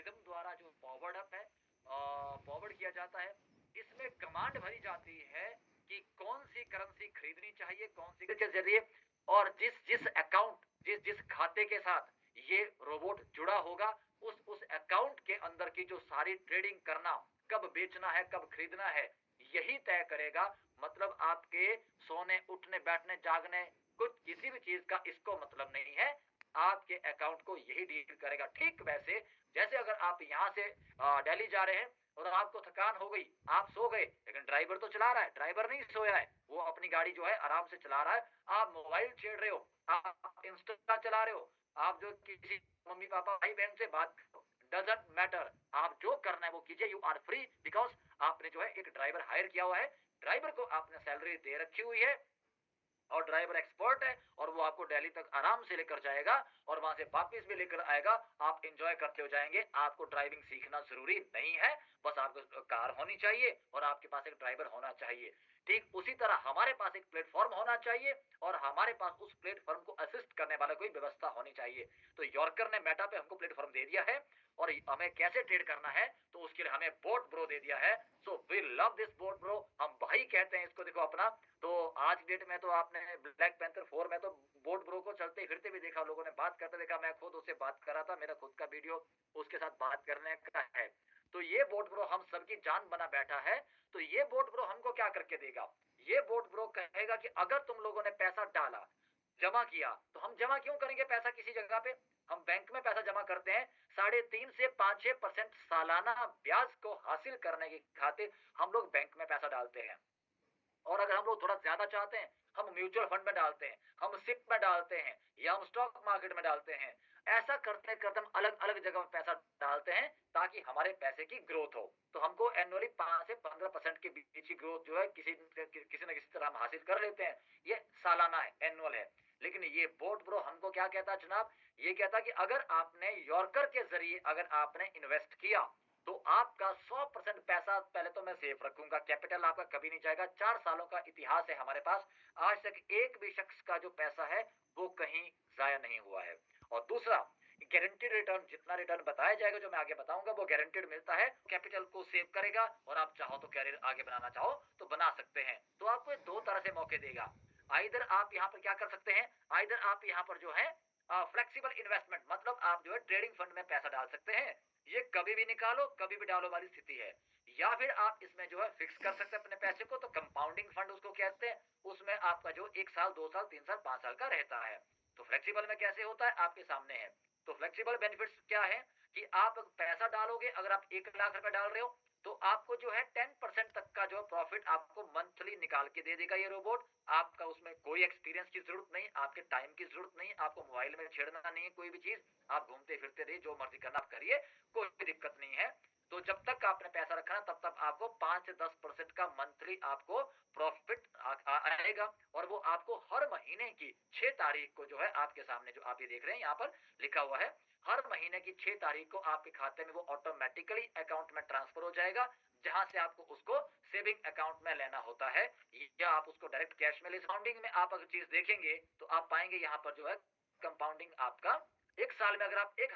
Algorithm द्वारा जो forward up है फॉरवर्ड किया जाता है, इसमें कमांड भरी जाती है कि कौन सी करेंसी खरीदनी चाहिए, कौन सी के जरिए, और जिस जिस अकाउंट, जिस जिस खाते के साथ ये रोबोट जुड़ा होगा, उस अकाउंट के अंदर की जो सारी ट्रेडिंग करना, कब बेचना है कब खरीदना है, यही तय करेगा। मतलब आपके सोने उठने बैठने जागने कुछ किसी भी चीज का इसको मतलब नहीं है, आपके अकाउंट को यही डील करेगा। ठीक वैसे जैसे अगर आप यहां से दिल्ली जा रहे हैं और आपको थकान हो गई, आप सो गए, लेकिन ड्राइवर तो चला रहा है, ड्राइवर नहीं सोया है, वो अपनी गाड़ी जो है आराम से चला रहा है। आप मोबाइल छेड़ रहे हो, आप इंस्टा चला रहे हो, आप जो किसी मम्मी पापा भाई बहन से बात करो, डजेंट मैटर, आप जो करना है वो कीजिए, यू आर फ्री, बिकॉज आपने जो है एक ड्राइवर हायर किया हुआ है, ड्राइवर को आपने सैलरी दे रखी हुई है, और ड्राइवर एक्सपर्ट है, और वो आपको दिल्ली तक आराम से लेकर जाएगा और वहां से वापस भी लेकर आएगा। आप एंजॉय करते हो जाएंगे, आपको ड्राइविंग सीखना जरूरी नहीं है, बस आपको कार होनी चाहिए और आपके पास एक ड्राइवर होना चाहिए। ठीक उसी तरह हमारे पास एक प्लेटफॉर्म होना चाहिए और हमारे पास उस प्लेटफॉर्म को असिस्ट करने वाला कोई व्यवस्था होनी चाहिए। तो यॉर्कर ने मेटा पे हमको प्लेटफॉर्म दे दिया है, और हमें कैसे ट्रेड करना है तो उसके लिए हमें बोट ब्रो दे दिया है। So we love this boat bro, हम भाई कहते हैं इसको। देखो अपना, तो आज डेट में तो आपने ब्लैक पैंथर 4 में तो बोट ब्रो को चलते फिरते भी देखा, लोगों ने बात करते देखा, मैं खुद उससे बात कर रहा था, मेरा खुद का वीडियो उसके साथ बात करने का है। तो ये बोट ब्रो हम सबकी जान बना बैठा है। तो ये बोट ब्रो हमको क्या करके देगा, ये बोट ब्रो कहेगा कि अगर तुम लोगों ने पैसा डाला, जमा किया, तो हम जमा क्यों करेंगे पैसा किसी जगह पे, हम बैंक में पैसा जमा करते हैं 3.5 से 5-6% सालाना ब्याज को हासिल करने की खातिर हम लोग बैंक में पैसा डालते हैं। और अगर हम लोग थोड़ा ज्यादा चाहते हैं, हम म्यूचुअल फंड में डालते हैं, हम सिप में डालते हैं, या हम स्टॉक मार्केट में डालते हैं। ऐसा करते करते हम अलग अलग जगह में पैसा डालते हैं ताकि हमारे पैसे की ग्रोथ हो। तो हमको एनुअली 5 से 15% के बीच की ग्रोथ जो है किसी न किसी तरह हम हासिल कर लेते हैं। ये सालाना है, एनुअल है। लेकिन ये बोट ब्रो हमको क्या कहता है जनाब, ये कहता है कि अगर आपने यॉर्कर के जरिए अगर आपने इन्वेस्ट किया, तो आपका 100% पैसा पहले तो मैं सेफ रखूंगा, कैपिटल आपका कभी नहीं जाएगा। 4 सालों का इतिहास है हमारे पास, आज तक एक भी शख्स का जो पैसा है वो कहीं जाया नहीं हुआ है। और दूसरा, गारंटीड रिटर्न, जितना रिटर्न बताया जाएगा जो मैं आगे बताऊंगा वो गारंटीड मिलता है। कैपिटल को सेव करेगा और आप चाहो तो कैरियर आगे बनाना चाहो तो बना सकते हैं। तो आपको दो तरह से मौके देगा। आइदर आप यहाँ पर क्या कर सकते हैं, आइदर आप यहाँ पर जो है फ्लेक्सिबल इन्वेस्टमेंट, मतलब आप जो है ट्रेडिंग फंड में पैसा डाल सकते हैं, ये कभी भी निकालो कभी भी डालो वाली स्थिति है। या फिर आप इसमें जो है फिक्स कर सकते हैं अपने पैसे को, तो कंपाउंडिंग फंड उसको कहते हैं, उसमें आपका जो 1 साल 2 साल 3 साल 5 साल का रहता है। तो फ्लेक्सिबल में कैसे होता है आपके सामने है। तो फ्लेक्सिबल बेनिफिट्स क्या है कि आप पैसा डालोगे, अगर आप 1 लाख रुपए डाल रहे हो तो आपको जो है 10% तक का जो प्रॉफिट आपको मंथली निकाल के दे देगा ये रोबोट। आपका उसमें कोई एक्सपीरियंस की जरूरत नहीं, आपके टाइम की जरूरत नहीं, आपको मोबाइल में छेड़ना नहीं है कोई भी चीज, आप घूमते फिरते रहिए, जो मर्जी करना आप करिए, कोई दिक्कत नहीं है। तो जब तक आपने पैसा रखा ना तब तक आपको 5 से 10% का मंथली आपको प्रॉफिट आएगा। और वो आपको हर महीने की 6 तारीख को जो है आपके सामने जो आप ये देख रहे हैं यहाँ पर लिखा हुआ है, हर महीने की 6 तारीख को आपके खाते में वो ऑटोमेटिकली अकाउंट में ट्रांसफर हो जाएगा, जहां से आपको उसको सेविंग अकाउंट में लेना होता है, या आप उसको डायरेक्ट कैश में ले। कंपाउंडिंग में आप अगर चीज देखेंगे तो आप पाएंगे यहाँ पर जो है कंपाउंडिंग आपका 1 साल में अगर आप एक